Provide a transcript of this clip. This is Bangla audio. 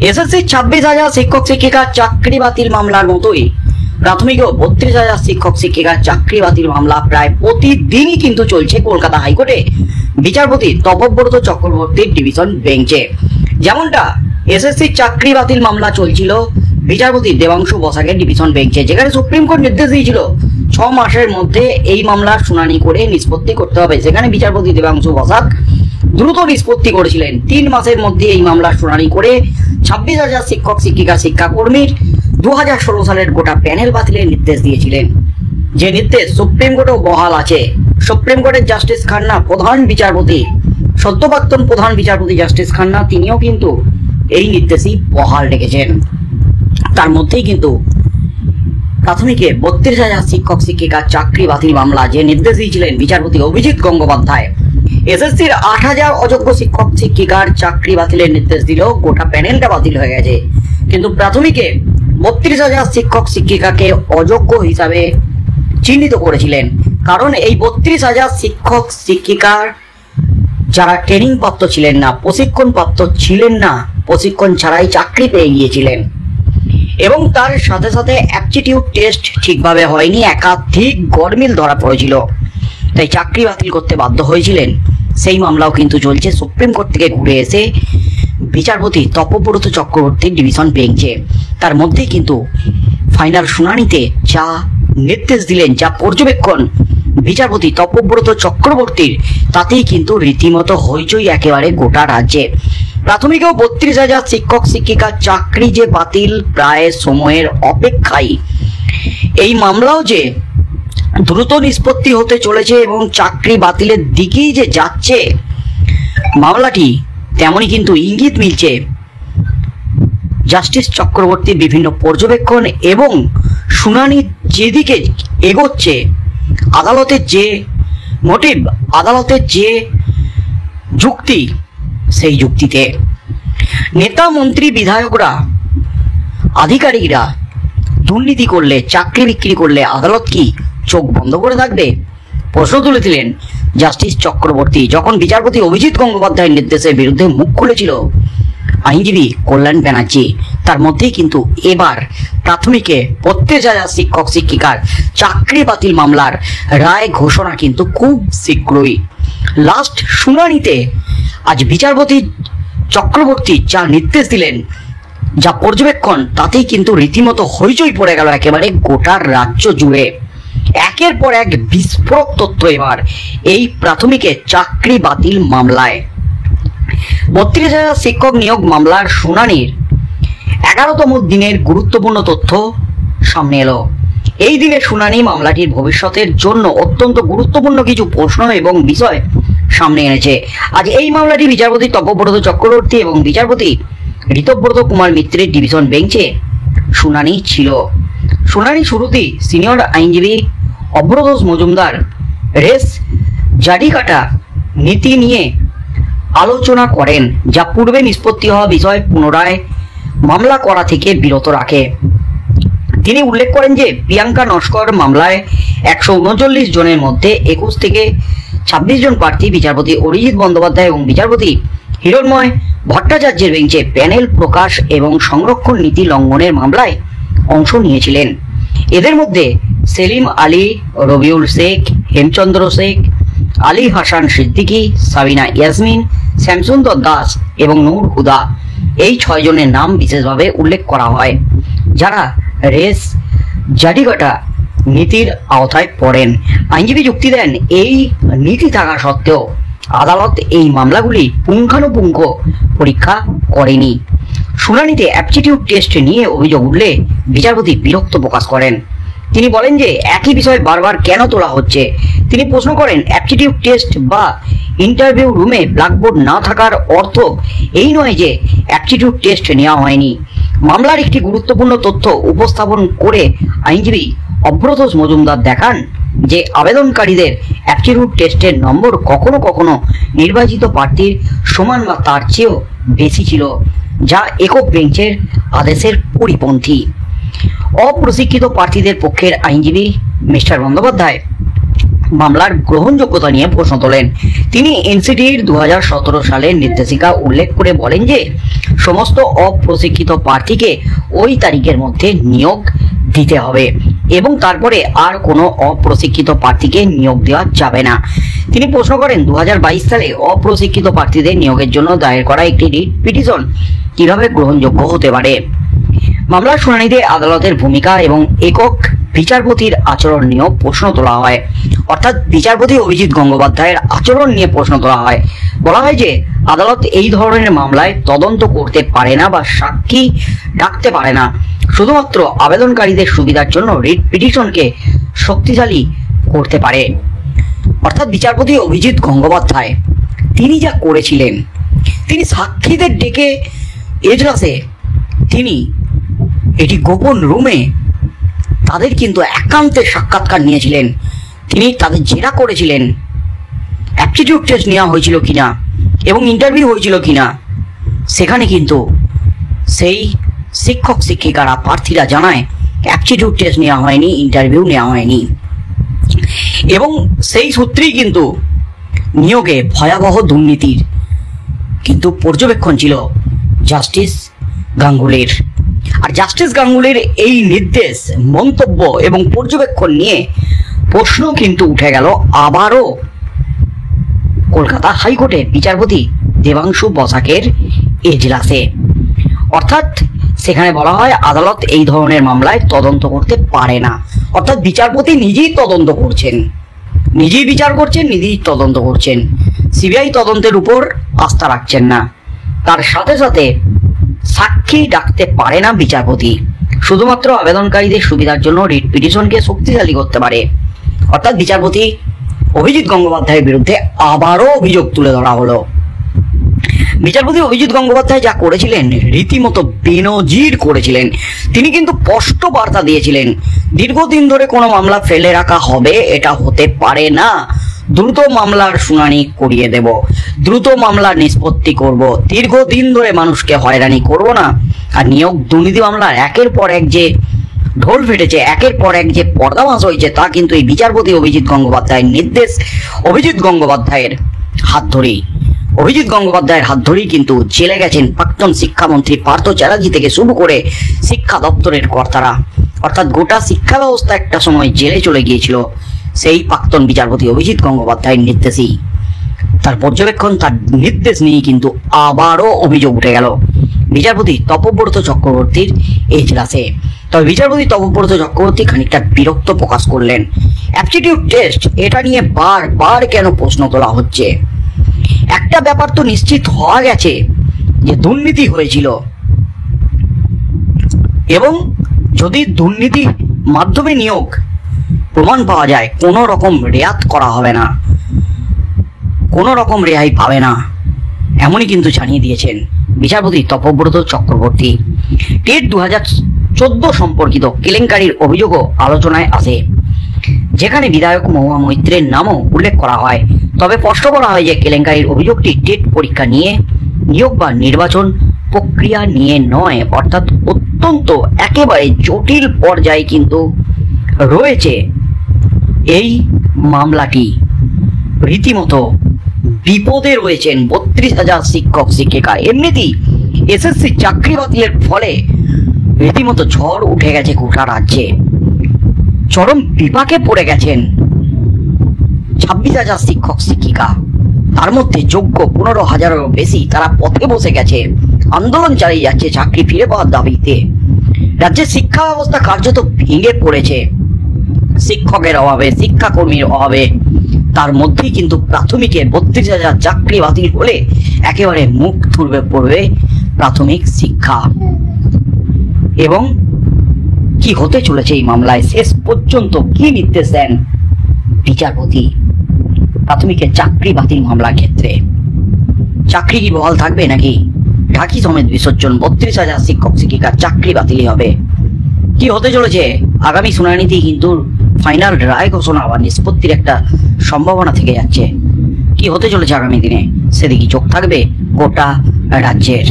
এসএসসি 26,000 শিক্ষক শিক্ষিকার চাকরি বাতিল মামলার মতোই প্রাথমিক ও 32,000 শিক্ষক শিক্ষিকার চাকরি বাতিল মামলা প্রায় প্রতিদিনই কিন্তু চলছে কলকাতা হাইকোর্টে বিচারপতি তপব্রত চক্রবর্তীর ডিভিশন বেঞ্চে। যেমনটা এসএসসির চাকরি বাতিল মামলা চলছিল বিচারপতি দেবাংশু বসাকের ডিভিশন বেঞ্চে, যেখানে সুপ্রিম কোর্ট নির্দেশ দিয়েছিল 6 মাসের মধ্যে এই মামলার শুনানি করে নিষ্পত্তি করতে হবে। সেখানে বিচারপতি দেবাংশু বসাক দ্রুত নিষ্পত্তি করেছিলেন। 3 মাসের মধ্যে এই মামলার শুনানি করে 26,000 শিক্ষক শিক্ষিকা শিক্ষাকর্মীর 2016 সালের গোটা প্যানেল বাতিলের নির্দেশ দিয়েছিলেন, যে নির্দেশ সুপ্রিম কোর্টেও বহাল আছে। সুপ্রিম কোর্টের জাস্টিস খান্না প্রধান বিচারপতি, সদ্য প্রাক্তন প্রধান বিচারপতি জাস্টিস খান্না, তিনিও কিন্তু এই নির্দেশই বহাল রেখেছেন। তার মধ্যেই কিন্তু প্রাথমিকে 32,000 শিক্ষক শিক্ষিকার চাকরি বাতিল মামলা যে নির্দেশ দিয়েছিলেন বিচারপতি অভিজিৎ গঙ্গোপাধ্যায়, এসএসসির 8,000 অযোগ্য শিক্ষক শিক্ষিকার চাকরি বাতিলের নির্দেশ দিল, গোটা প্যানেলটা বাতিল হয়ে গেছে। কিন্তু প্রাথমিকে 32,000 শিক্ষক শিক্ষিকাকে অযোগ্য হিসাবে চিহ্নিত করেছিলেন, কারণ এই 32,000 শিক্ষক শিক্ষিকার যারা ট্রেনিং প্রাপ্ত ছিলেন না, প্রশিক্ষণ প্রাপ্ত ছিলেন না, প্রশিক্ষণ ছাড়াই চাকরি পেয়ে গিয়েছিলেন এবং তার সাথে সাথে অ্যাপটিটিউড টেস্ট ঠিকভাবে হয়নি, একাধিক গরমিল ধরা পড়েছিল, তাই চাকরি বাতিল করতে বাধ্য হয়েছিলেন। সেই মামলাও কিন্তু চলছে সুপ্রিম কোর্ট থেকে ঘুরে এসে বিচারপতি তপব্রত চক্রবর্তীর ডিভিশন বেঞ্চে। তার মধ্যেই কিন্তু ফাইনাল শুনানিতে যা নির্দেশ দিলেন, যা পর্যবেক্ষণ বিচারপতি তপব্রত চক্রবর্তীর, তাতেই কিন্তু রীতিমতো হইচই একেবারে গোটা রাজ্যে। প্রাথমিকেও 32,000 শিক্ষক শিক্ষিকার চাকরি যে বাতিল প্রায় সময়ের অপেক্ষায়, এই মামলাও যে দ্রুত নিষ্পত্তি হতে চলেছে এবং চাকরি বাতিলের দিকেই যে যাচ্ছে মামলাটি, তেমনই কিন্তু ইঙ্গিত মিলছে জাস্টিস চক্রবর্তীর বিভিন্ন পর্যবেক্ষণ এবং শুনানি যেদিকে এগোচ্ছে, আদালতের যে মোটিভ, আদালতের যে যুক্তি, সেই যুক্তিতে নেতা মন্ত্রী বিধায়করা আধিকারিকরা দুর্নীতি করলে, চাকরি বিক্রি করলে আদালত কি চোখ বন্ধ করে থাকবে? প্রশ্ন তুলেছিলেন জাস্টিস চক্রবর্তী যখন বিচারপতি অভিজিৎ গঙ্গোপাধ্যায়ের নির্দেশের বিরুদ্ধে মুখ খুলেছিল আইনজীবী কল্যাণ ব্যানার্জি। তার মধ্যেই কিন্তু এবার প্রাথমিকে 32,000 শিক্ষক শিক্ষিকার চাকরি বাতিল মামলার রায় ঘোষণা কিন্তু খুব শীঘ্রই। লাস্ট শুনানিতে আজ বিচারপতি চক্রবর্তী যা নির্দেশ দিলেন, যা পর্যবেক্ষণ, তাতেই কিন্তু রীতিমতো হইচই পড়ে গেল একেবারে গোটা রাজ্য জুড়ে। একের পর এক বিস্ফোরক তথ্য এবার এই প্রাথমিকের চাকরি বাতিল মামলায়। 32,000 শিক্ষক নিয়োগ মামলার শুনানির 11তম দিনের গুরুত্বপূর্ণ তথ্য সামনে এলো। এই দিনের শুনানি মামলাটির ভবিষ্যতের জন্য অত্যন্ত গুরুত্বপূর্ণ কিছু প্রশ্ন এবং বিষয় সামনে এনেছে। আজ এই মামলাটি বিচারপতি তপব্রত চক্রবর্তী এবং বিচারপতি ঋতব্রত কুমার মিত্রের ডিভিশন বেঞ্চে শুনানি ছিল। শুনানি শুরুতেই সিনিয়র আইনজীবী অভ্রতোষ মজুমদার রেস জারিকাটা নীতি নিয়ে আলোচনা করেন, যা পূর্বে নিষ্পত্তি হওয়া বিষয় পুনরায় মামলা করা থেকে বিরত রাখে। তিনি উল্লেখ করেন যে প্রিয়াঙ্কা নস্কর মামলায় 139 জনের মধ্যে 21 থেকে 26 জন প্রার্থী বিচারপতি অরিজিৎ বন্দ্যোপাধ্যায় এবং বিচারপতি হিরণময় ভট্টাচার্যের বেঞ্চে প্যানেল প্রকাশ এবং সংরক্ষণ নীতি লঙ্ঘনের মামলায় অংশ নিয়েছিলেন। এদের মধ্যে সেলিম আলী, রবিউল শেখ, হেমচন্দ্র শেখ, আলী হাসান সিদ্দিকী, সাবিনা ইয়াসমিন, শ্যামসুন্দর দাস এবং নূর হুদা, এই 6 জনের নাম বিশেষভাবে উল্লেখ করা হয়, যারা রেস জারিকাটা নীতির আওতায় পড়েন। আইনজীবী যুক্তি দেন, এই নীতি থাকা সত্ত্বেও আদালত এই মামলাগুলি পুঙ্খানুপুঙ্খ পরীক্ষা করেনি। শুনানিতে অ্যাপটিটিউড টেস্ট নিয়ে অভিযোগ উঠলে বিচারপতি বিরক্ত প্রকাশ করেন। তিনি বলেন যে একই বিষয় বারবার কেন তোলা হচ্ছে। তিনি প্রশ্ন করেন, অ্যাপটিটিউড টেস্ট বা ইন্টারভিউ রুমে ব্ল্যাকবোর্ড না থাকার অর্থ এই নয় যে অ্যাপটিটিউড টেস্ট নেওয়া হয়নি। মামলার একটি গুরুত্বপূর্ণ তথ্য উপস্থাপন করে আইনজীবী অভ্রতোষ মজুমদার দেখান যে আবেদনকারীদের অ্যাপটিটিউড টেস্টের নম্বর কখনো কখনো নির্বাচিত প্রার্থীর সমান বা তার চেয়েও বেশি ছিল, যা একক বেঞ্চের আদেশের পরিপন্থী। অপ্রশিক্ষিত প্রার্থীদের পক্ষের আইনজীবী মিস্টার বন্দ্যোপাধ্যায় মামলার গ্রহণযোগ্যতা নিয়ে প্রশ্ন তোলেন। তিনি এনসিটির 2017 সালের নির্দেশিকা উল্লেখ করে বলেন যে সমস্ত অপ্রশিক্ষিত প্রার্থীকে ওই তারিখের মধ্যে নিয়োগ দিতে হবে এবং তারপরে আর কোনো অপ্রশিক্ষিত প্রার্থীকে নিয়োগ দেওয়া যাবে না। তিনি প্রশ্ন করেন 2022 সালে অপ্রশিক্ষিত প্রার্থীদের নিয়োগের জন্য দায়ের করা একটি রিট পিটিশন কিভাবে গ্রহণযোগ্য হতে পারে। মামলার শুনানিতে আদালতের ভূমিকা এবং একক বিচারপতির আচরণ নিয়েও প্রশ্ন তোলা হয়, অর্থাৎ বিচারপতি অভিজিৎ গঙ্গোপাধ্যায়ের আচরণ নিয়ে প্রশ্ন তোলা হয়। বলা হয় যে আদালত এই ধরনের মামলায় তদন্ত করতে পারে না বা সাক্ষী ডাকতে পারে না, শুধুমাত্র আবেদনকারীদের সুবিধার জন্য রিট পিটিশনকে শক্তিশালী করতে পারে। অর্থাৎ বিচারপতি অভিজিৎ গঙ্গোপাধ্যায় তিনি যা করেছিলেন, তিনি সাক্ষীদের ডেকে এজলাসে তিনি এটি গোপন রুমে তাদের কিন্তু একান্তে সাক্ষাৎকার নিয়েছিলেন। তিনি তাদের জেরা করেছিলেন অ্যাপটিটিউড টেস্ট নেওয়া হয়েছিল কিনা এবং ইন্টারভিউ হয়েছিল কিনা। সেখানে কিন্তু সেই শিক্ষক শিক্ষিকারা প্রার্থীরা জানায় অ্যাপটিটিউড টেস্ট নেওয়া হয়নি, ইন্টারভিউ নেওয়া হয়নি এবং সেই সূত্রেই কিন্তু নিয়োগে ভয়াবহ দুর্নীতির কিন্তু পর্যবেক্ষণ ছিল জাস্টিস গাঙ্গুলির। আর জাস্টিস গাঙ্গুলির এই নির্দেশ, মন্তব্য এবং পর্যবেক্ষণ নিয়ে প্রশ্ন কিন্তু উঠে গেল আবারও কলকাতা হাইকোর্টে বিচারপতি দেবাংশু বসাকের এজলাসে। অর্থাৎ সেখানে বলা হয় আদালত এই ধরনের মামলায় তদন্ত করতে পারে না, অর্থাৎ বিচারপতি নিজেই তদন্ত করছেন, নিজেই বিচার করছেন, নিজেই তদন্ত করছেন। সিবিআই তদন্তের উপর আস্থা রাখছেন না। তার সাথে সাথে সাক্ষী ডাকতে পারে না বিচারপতি, শুধুমাত্র আবেদনকারীদের সুবিধার জন্য রিট পিটিশনকে শক্তিশালী করতে পারে। অর্থাৎ বিচারপতি অভিজিৎ গঙ্গোপাধ্যায়ের বিরুদ্ধে আবারও অভিযোগ তুলে ধরা হলো। বিচারপতি অভিজিৎ গঙ্গোপাধ্যায় যা করেছিলেন রীতিমতো বেনজির করেছিলেন। তিনি কিন্তু স্পষ্ট বার্তা দিয়েছিলেন দীর্ঘদিন ধরে কোনো মামলা ফেলে রাখা হবে, এটা হতে পারে না। দ্রুত মামলার শুনানি করিয়ে দেব, দ্রুত মামলার নিষ্পত্তি করব, দীর্ঘদিন ধরে মানুষকে হয়রানি করব না। আর নিয়োগ দুর্নীতি মামলার একের পর এক যে ঢোল ফেটেছে, একের পর এক যে পর্দাফাঁস হয়েছে, তা কিন্তু এই বিচারপতি অভিজিৎ গঙ্গোপাধ্যায়ের নির্দেশ, অভিজিৎ গঙ্গোপাধ্যায়ের হাত ধরেই। অভিজিৎ গঙ্গোপাধ্যায়ের হাত ধরেই কিন্তু জেলে গেছেন প্রাক্তন শিক্ষামন্ত্রী পার্থ চ্যাটার্জি থেকে শুরু করে শিক্ষা দপ্তরের কর্তারা। অর্থাৎ গোটা শিক্ষা ব্যবস্থা একটা সময় জেলে চলে গিয়েছিল সেই প্রাক্তন বিচারপতি অভিজিৎ গঙ্গোপাধ্যায়ের নির্দেশেই। তার পর্যবেক্ষণ, তার নির্দেশ নিয়ে কিন্তু আবারও অভিযোগ উঠে গেল বিচারপতি তপব্রত চক্রবর্তীর এজলাসে। তবে বিচারপতি তপব্রত চক্রবর্তী খানিকটা বিরক্ত প্রকাশ করলেন। অ্যাপটিটিউড টেস্ট, এটা নিয়ে বারবার কেন প্রশ্ন তোলা হচ্ছে? একটা ব্যাপার তো নিশ্চিত হওয়া গেছে যে দুর্নীতি হয়েছিল এবং যদি দুর্নীতি মাধ্যমে নিয়োগ প্রমাণ পাওয়া যায়, কোনো রকম রেয়াত করা হবে না, কোনো রকম রেহাই পাবে না, এমনই কিন্তু জানিয়ে দিয়েছেন বিচারপতি তপব্রত চক্রবর্তী। টেট 2014 সম্পর্কিত কেলেঙ্কারির অভিযোগও আলোচনায় আসে, যেখানে বিধায়ক মহুয়া মৈত্রের নামও উল্লেখ করা হয়। তবে স্পষ্ট করা হয় যে কেলেঙ্কারির অভিযোগটি টেট পরীক্ষা নিয়ে, নিয়োগ বা নির্বাচন প্রক্রিয়া নিয়ে নয়। অর্থাৎ অত্যন্ত একেবারে জটিল পর্যায়ে কিন্তু রয়েছে এই মামলাটি। রীতিমতো বিপদে রয়েছেন 32,000 শিক্ষক শিক্ষিকা। এমনিতেই এসএসসি চাকরি বাতিলের ফলে রীতিমতো ঝড় উঠে গেছে গোটা রাজ্যে, চরম বিপাকে পড়ে গেছেন 26,000 শিক্ষক শিক্ষিকা। তার মধ্যে যোগ্য 15,000-এরও বেশি তারা পথে বসে গেছে, আন্দোলন চালিয়ে যাচ্ছে চাকরি ফিরে পাওয়ার দাবিতে। রাজ্যের শিক্ষা ব্যবস্থা কার্যত ভেঙে পড়েছে শিক্ষকের অভাবে, শিক্ষাকর্মীর অভাবে। তার মধ্যেই কিন্তু প্রাথমিকে 32,000 চাকরি বাতিল হলে একেবারে মুখ থুবড়ে পড়বে প্রাথমিক শিক্ষা। এবং কি হতে চলেছে এই মামলায়, শেষ পর্যন্ত কি নির্দেশ দেন বিচারপতি প্রাথমিকের চাকরি বাতিল মামলার ক্ষেত্রে? চাকরি কি বহাল থাকবে নাকি ঢাকি সমেত বিসর্জন? 32,000 শিক্ষক শিক্ষিকার চাকরি বাতিল হবে। কি হতে চলেছে আগামী শুনানিতেই কিন্তু ফাইনাল রায় ঘোষণা বা নিষ্পত্তির একটা সম্ভাবনা থেকে যাচ্ছে। কি হতে চলেছে আগামী দিনে সেদিকে চোখ থাকবে গোটা রাজ্যের।